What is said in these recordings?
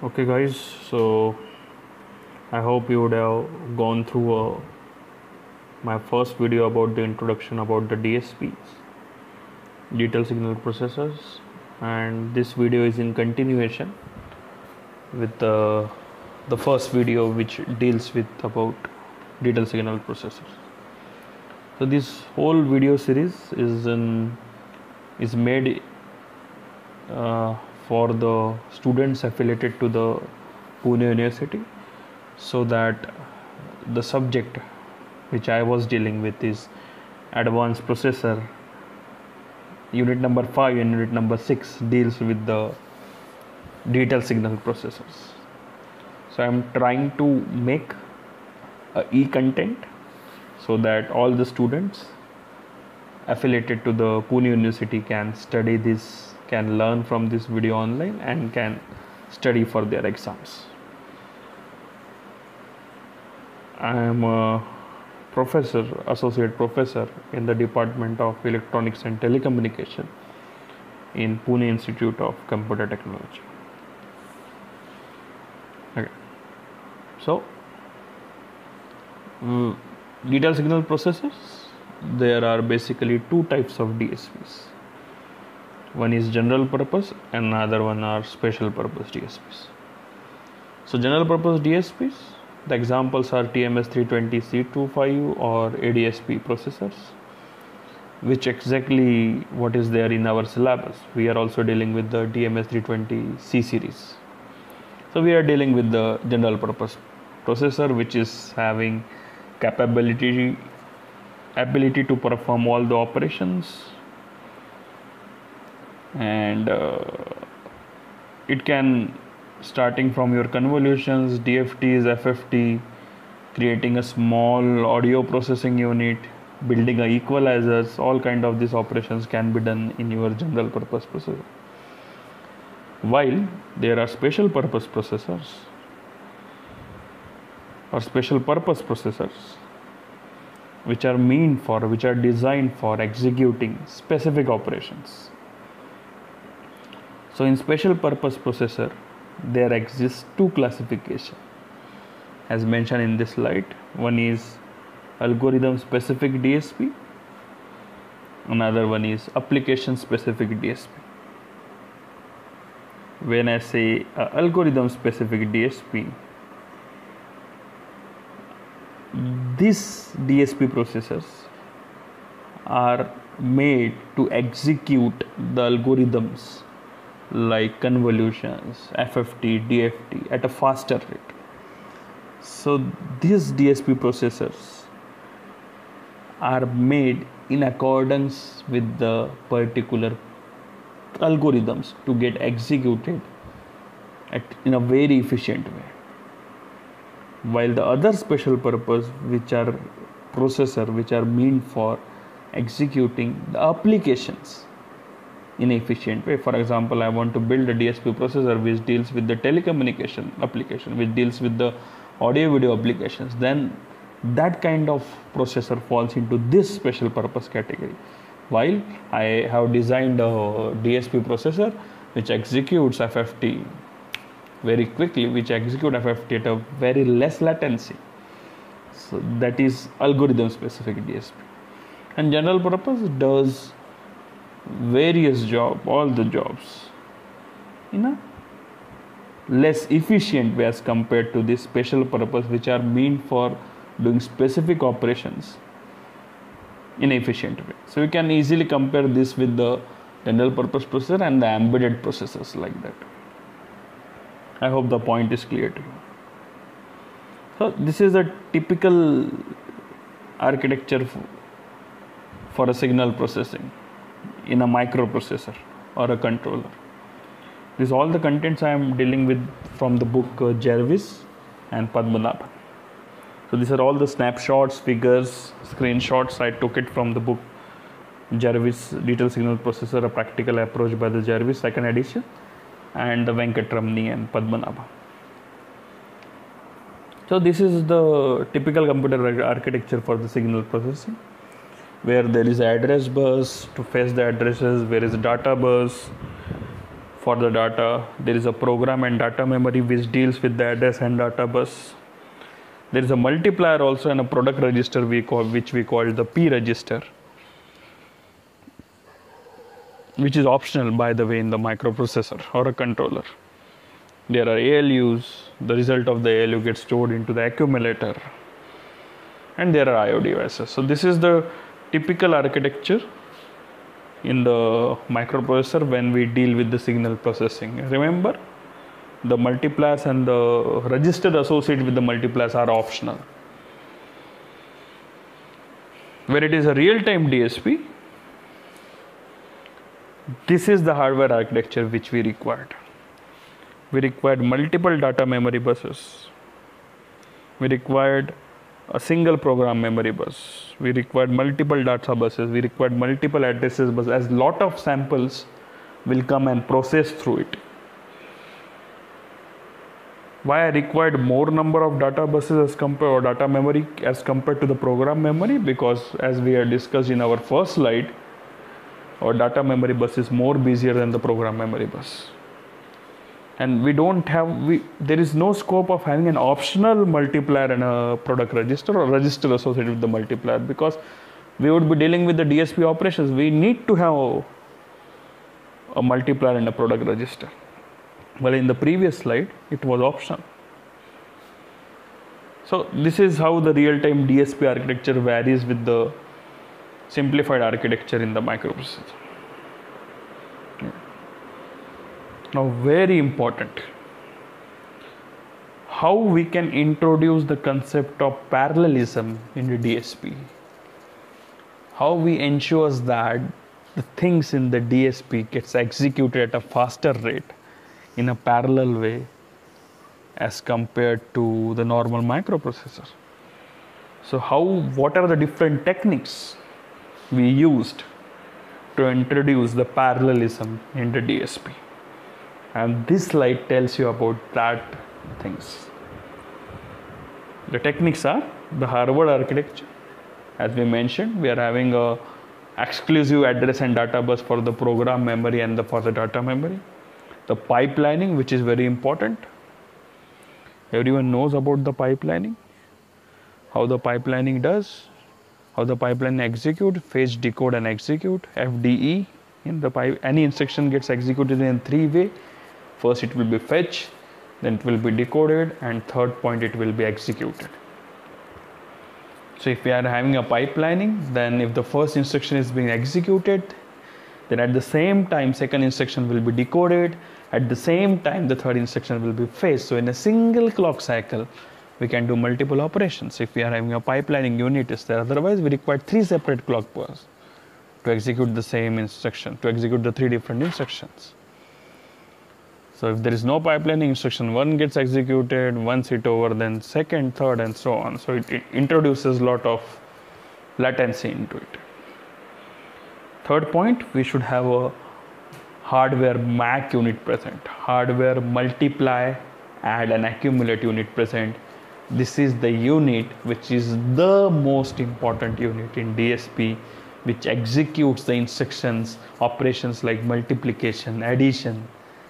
Okay, guys, so I hope you would have gone through my first video about the introduction about the DSPs, digital signal processors, and this video is in continuation with the first video which deals with about digital signal processors. So this whole video series is made for the students affiliated to the Pune University, so that the subject which I was dealing with is advanced processor. Unit number 5 and unit number 6 deals with the digital signal processors. So I am trying to make a e-content so that all the students affiliated to the Pune University can study this, can learn from this video online, and can study for their exams. I am a professor, associate professor in the Department of Electronics and Telecommunication in Pune Institute of Computer Technology. Okay. So, digital signal processors, there are basically two types of DSPs. One is general purpose and another one are special purpose DSPs. So general purpose DSPs, the examples are TMS320C25 or ADSP processors, which exactly what is there in our syllabus. We are also dealing with the TMS320C series. So we are dealing with the general purpose processor, which is having ability to perform all the operations, and it can, starting from your convolutions, DFTs, FFT, creating a small audio processing unit, building a equalizers, all kind of these operations can be done in your general purpose processor. While there are special purpose processors or special purpose processors which are designed for executing specific operations. So in special purpose processor, there exists two classifications as mentioned in this slide. One is algorithm specific DSP, another one is application specific DSP. When I say algorithm specific DSP, these DSP processors are made to execute the algorithms like convolutions, FFT, DFT at a faster rate. So these DSP processors are made in accordance with the particular algorithms to get executed in a very efficient way. While the other special purpose which are meant for executing the applications in an efficient way. For example, I want to build a DSP processor which deals with the telecommunication application, which deals with the audio video applications, then that kind of processor falls into this special purpose category. While I have designed a DSP processor which executes FFT very quickly, which execute FFT at a very less latency. So that is algorithm specific DSP. And general purpose does various all the jobs in a less efficient way as compared to this special purpose, which are meant for doing specific operations in an efficient way. So you can easily compare this with the general purpose processor and the embedded processors like that. I hope the point is clear to you. So this is a typical architecture for a signal processing in a microprocessor or a controller. This is all the contents I am dealing with from the book Jarvis and Padmanabhan. So these are all the snapshots, figures, screenshots. I took it from the book Jarvis, Digital Signal Processor, A Practical Approach by the Jarvis, second edition, and the Venkatramani and Padmanabhan. So this is the typical computer architecture for the signal processing, where there is an address bus to fetch the addresses, there is a data bus For the data, there is a program and data memory which deals with the address and data bus. There is a multiplier also and a product register which we call the P register, which is optional, by the way, in the microprocessor or a controller. There are ALUs. The result of the ALU gets stored into the accumulator, and there are I/O devices. So this is the typical architecture in the microprocessor when we deal with the signal processing. Remember, the multipliers and the register associated with the multipliers are optional. When it is a real-time DSP, this is the hardware architecture which we required. We required multiple data memory buses. We required a single program memory bus. We required multiple data buses. We required multiple addresses buses, as lot of samples will come and process through it. Why I required more number of data buses as compared, or data memory as compared to the program memory? Because as we had discussed in our first slide, our data memory bus is more busier than the program memory bus. And there is no scope of having an optional multiplier and a product register or register associated with the multiplier, because we would be dealing with the DSP operations. We need to have a multiplier and a product register. Well, in the previous slide, it was optional. So this is how the real-time DSP architecture varies with the simplified architecture in the microprocessor. Now, very important, how we can introduce the concept of parallelism in the DSP. How we ensure that the things in the DSP gets executed at a faster rate in a parallel way as compared to the normal microprocessor. So what are the different techniques we used to introduce the parallelism in the DSP? And this slide tells you about that things. The techniques are the Harvard architecture. As we mentioned, we are having a exclusive address and data bus for the program memory and for the data memory. The pipelining, which is very important. Everyone knows about the pipelining. How the pipelining does, how the pipeline execute, fetch, decode and execute, FDE. Any instruction gets executed in 3 ways. First it will be fetch, then it will be decoded, and third point it will be executed. So if we are having a pipelining, then if the first instruction is being executed, then at the same time second instruction will be decoded, at the same time the third instruction will be fetched. So in a single clock cycle, we can do multiple operations if we are having a pipelining unit is there. Otherwise, we require 3 separate clock bursts to execute the same instruction, to execute the 3 different instructions. So if there is no pipelining, instruction 1 gets executed, once it over, then second, third, and so on. So it introduces a lot of latency into it. Third point, we should have a hardware MAC unit present, hardware multiply, add and accumulate unit present. This is the unit which is the most important unit in DSP, which executes the instructions, operations like multiplication, addition,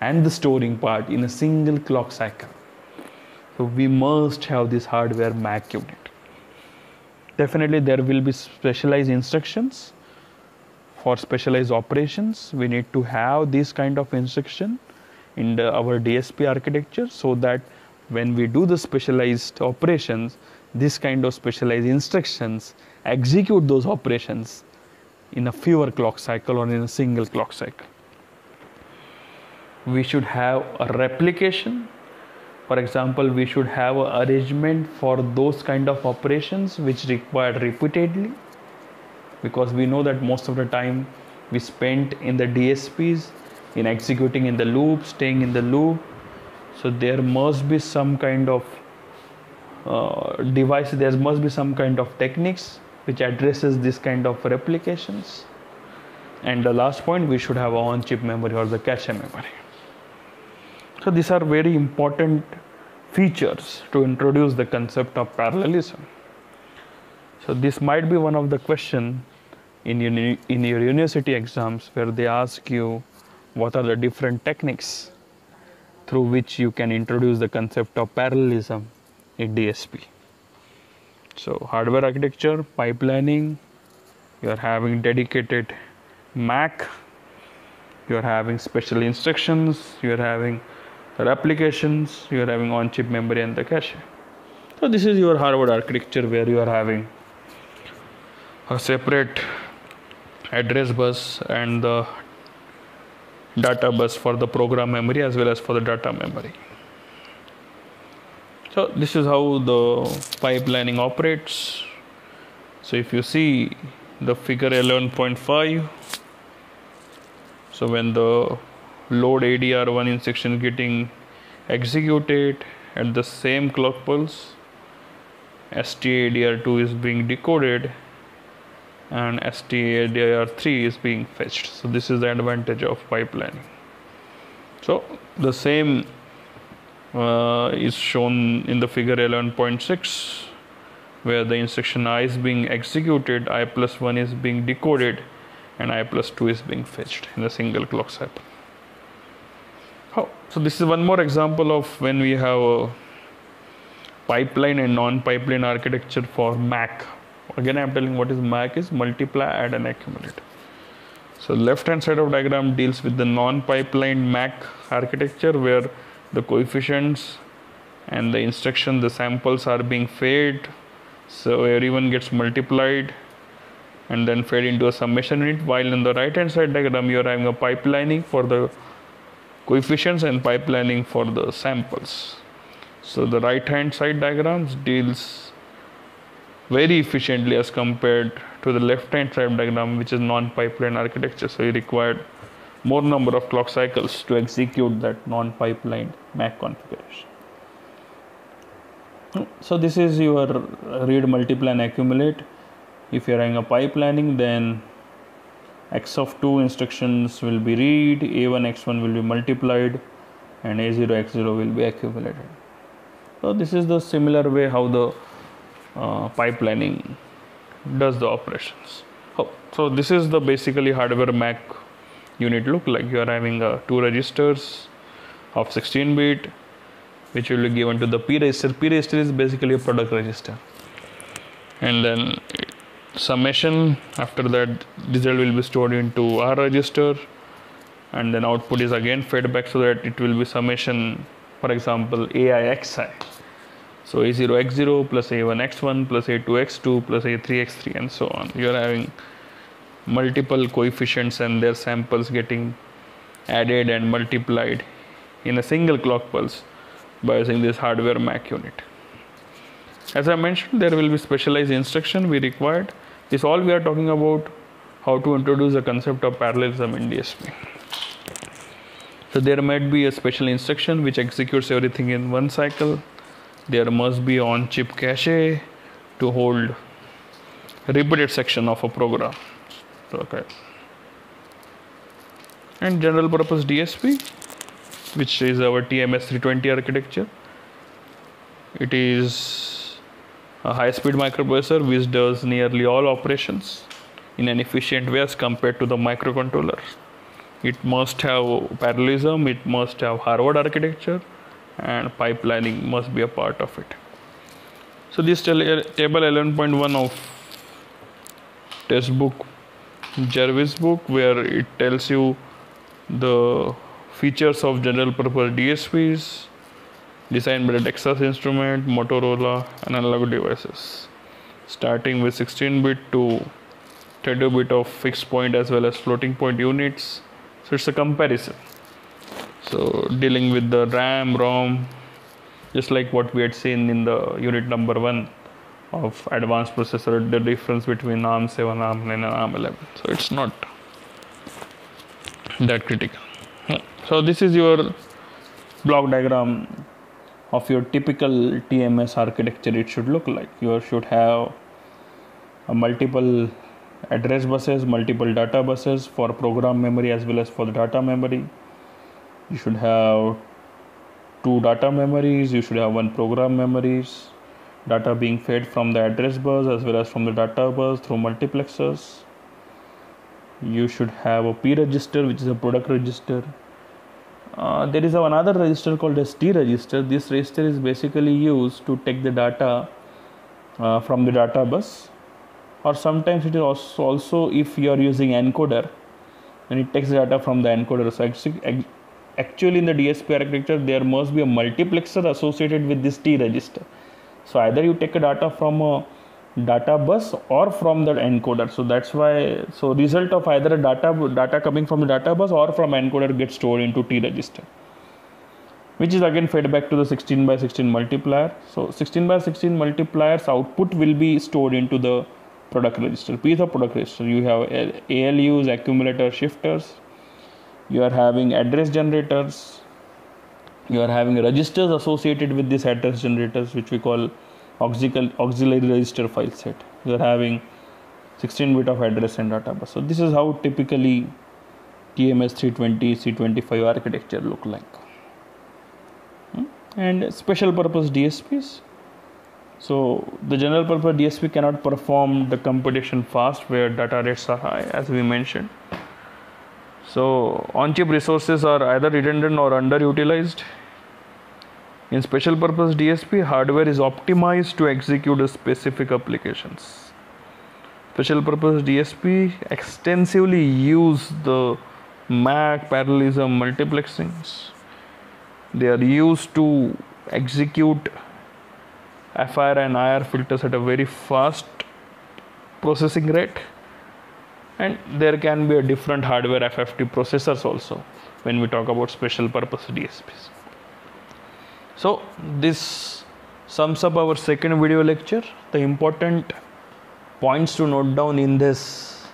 and the storing part in a single clock cycle. So we must have this hardware MAC unit. Definitely there will be specialized instructions for specialized operations. We need to have this kind of instruction in our DSP architecture, so that when we do the specialized operations, this kind of specialized instructions execute those operations in a fewer clock cycle or in a single clock cycle. We should have a replication. For example, we should have an arrangement for those kind of operations which required repeatedly, because we know that most of the time we spent in the DSPs in executing in the loop, staying in the loop. So there must be some kind of device, there must be some kind of techniques which addresses this kind of replications. And the last point, we should have a on-chip memory or the cache memory. So these are very important features to introduce the concept of parallelism. So this might be one of the questions in your university exams where they ask you what are the different techniques through which you can introduce the concept of parallelism in DSP. So hardware architecture, pipelining, you are having dedicated MAC, you are having special instructions, you are having replications, you are having on-chip memory and the cache. So this is your hardware architecture, where you are having a separate address bus and the data bus for the program memory as well as for the data memory. So this is how the pipelining operates. So if you see the figure 11.5, so when the load ADR1 instruction is getting executed at the same clock pulse, STA-ADR2 is being decoded and STA-ADR3 is being fetched. So this is the advantage of pipelining. So the same is shown in the figure 11.6, where the instruction I is being executed, I plus 1 is being decoded, and I plus 2 is being fetched in a single clock cycle. So this is one more example of when we have a pipeline and non-pipeline architecture for MAC. Again, I am telling what is MAC is multiply, add and accumulate. So left hand side of diagram deals with the non-pipeline MAC architecture, where the coefficients and the instruction, the samples are being fed, so everyone gets multiplied and then fed into a summation unit, while in the right hand side diagram you are having a pipelining for the coefficients and pipelining for the samples. So the right hand side diagrams deals very efficiently as compared to the left hand side diagram, which is non-pipeline architecture. So you required more number of clock cycles to execute that non-pipeline MAC configuration. So this is your read, multiply and accumulate. If you are having a pipelining, then x of 2 instructions will be read, a1 x1 will be multiplied, and a0 x0 will be accumulated. So this is the similar way how the pipelining does the operations. So this is the basically hardware MAC unit look like. You are having 2 registers of 16-bit, which will be given to the P register. P register is basically a product register, and then summation. After that, result will be stored into R register, and then output is again fed back, so that it will be summation, for example, AIXI. So A0 x0 plus A1 x1 plus A2 x2 plus A3 x3 and so on. You are having multiple coefficients and their samples getting added and multiplied in a single clock pulse by using this hardware MAC unit. As I mentioned, there will be specialized instruction we required. This all we are talking about how to introduce the concept of parallelism in DSP. So there might be a special instruction which executes everything in one cycle. There must be on-chip cache to hold repeated section of a program. Okay. And general purpose DSP, which is our TMS320 architecture. It is a high-speed microprocessor which does nearly all operations in an efficient way as compared to the microcontroller. It must have parallelism, it must have Harvard architecture, and pipelining must be a part of it. So this table 11.1 of textbook Jervis book, where it tells you the features of general purpose DSPs designed by the Texas Instruments, Motorola, and analog devices, starting with 16-bit to 32-bit of fixed point as well as floating point units. So it's a comparison. So dealing with the RAM, ROM, just like what we had seen in the unit number 1 of advanced processor, the difference between ARM7, ARM9 and ARM11. So it's not that critical. So this is your block diagram of your typical TMS architecture. It should look like you should have a multiple address buses, multiple data buses for program memory as well as for the data memory. You should have 2 data memories, you should have 1 program memories, data being fed from the address bus as well as from the data bus through multiplexers. you should have a P register, which is a product register. There is another register called as T register. This register is basically used to take the data from the data bus, or sometimes it is also if you are using encoder, and it takes data from the encoder. So actually in the DSP architecture there must be a multiplexer associated with this T register. So either you take a data from a data bus or from the encoder. So that's why, so result of either a data coming from the data bus or from encoder gets stored into T register, which is again fed back to the 16x16 multiplier. So 16x16 multipliers output will be stored into the product register, piece of product register. You have ALUs, accumulator shifters, you are having address generators, you are having registers associated with these address generators, which we call auxiliary register file set. You are having 16-bit of address and data bus. So this is how typically TMS320 C25 architecture look like. And special purpose DSPs. So the general purpose DSP cannot perform the computation fast where data rates are high, as we mentioned. So on-chip resources are either redundant or underutilized. In special purpose DSP, hardware is optimized to execute specific applications. Special purpose DSP extensively use the MAC, parallelism, multiplexings. They are used to execute FIR and IR filters at a very fast processing rate, and there can be a different hardware FFT processors also when we talk about special purpose DSPs. So this sums up our second video lecture. The important points to note down in this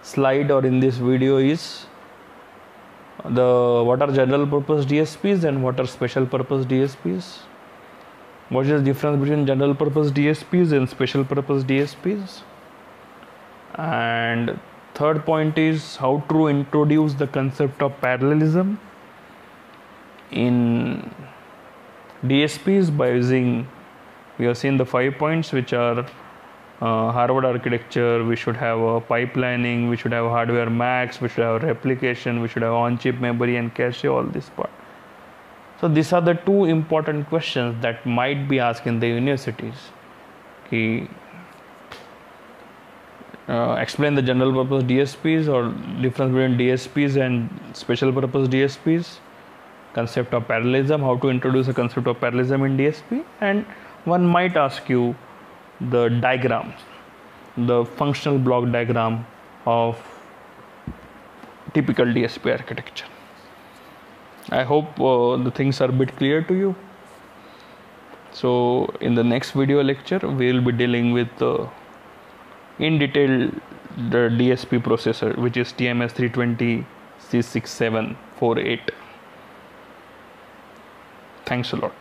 slide or in this video is what are general purpose DSPs and what are special purpose DSPs. What is the difference between general purpose DSPs and special purpose DSPs? And third point is how to introduce the concept of parallelism in DSPs by using, we have seen the 5 points, which are Harvard architecture. We should have a pipelining, we should have hardware MACs, we should have replication, we should have on-chip memory and cache, all this part. So these are the two important questions that might be asked in the universities. Explain the general purpose DSPs or difference between DSPs and special purpose DSPs, concept of parallelism, how to introduce a concept of parallelism in DSP, and one might ask you the diagrams, the functional block diagram of typical DSP architecture. I hope the things are a bit clear to you. So in the next video lecture we will be dealing with in detail the DSP processor, which is TMS320 C6748. Thanks a lot.